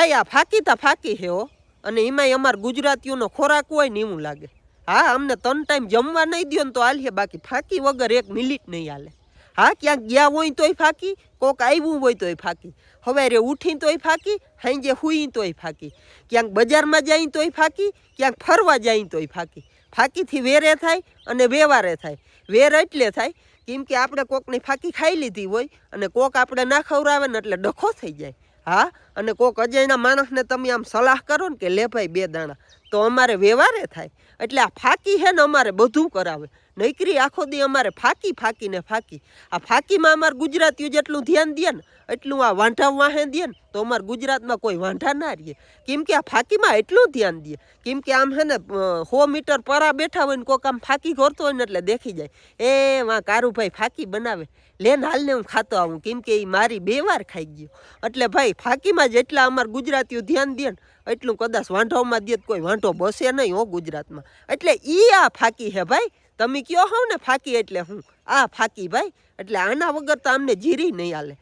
ભાઈ આ ફાકી હે હો, અને એમાંય અમારા ગુજરાતીઓનો ખોરાક હોય ને એવું લાગે. હા, અમને 3 ટાઈમ જમવા નહીં દો ને તો હાલે, બાકી ફાકી વગર 1 મિનિટ નહીં હાલે. હા, ક્યાંક ગયા હોય તોય ફાકી, કોક આવ્યું હોય તોય ફાકી, સવારે ઉઠીને તોય ફાકી, સાંજે હુઈ તોય ફાકી, ક્યાંક બજારમાં જાય તોય ફાકી, ક્યાંક ફરવા જાય તોય ફાકી. ફાકીથી વેરે થાય અને વ્યવહારે થાય. વેર એટલે થાય કેમ કે આપણે કોકની ફાકી ખાઈ લીધી હોય અને કોક આપણે ના ખવડાવે ને એટલે ડખો થઈ જાય. હા, અને કોક અજાણ્યા માણસને તમે આમ સલાહ કરો ને કે લે ભાઈ 2 દાણા, તો અમારે વ્યવહારે થાય. એટલે આ ફાકી હે ને અમારે બધું કરાવે. નૈકરી આખો દી અમારે ફાકી ને ફાકી. આ ફાકીમાં અમારે ગુજરાતીઓ જેટલું ધ્યાન દે ને એટલું આ વાંઢા વાહે દે ને તો અમારે ગુજરાતમાં કોઈ વાંઢા ના રહીએ. કેમ કે આ ફાકીમાં એટલું ધ્યાન દે. કેમ કે આમ હે ને 100 મીટર પરા બેઠા હોય ને કોક આમ ફાકી કરતો હોય ને એટલે દેખી જાય, એ વાં કારુભાઈ ફાકી બનાવે, લેન હાલને હું ખાતો આવું, કેમ કે એ મારી 2 વાર ખાઈ ગયો. એટલે ભાઈ ફાકીમાં જેટલા અમારા ગુજરાતીઓ ધ્યાન દે ને એટલું કદાચ વાંઢાઓમાં દે કોઈ વાંઢો બસે નહીં હો ગુજરાતમાં. એટલે આ ફાકી હે ભાઈ. તમે કયો હો ને ફાકી એટલે હું આ ફાકી ભાઈ. એટલે આના વગર તો અમને જીરી નહીં હાલે.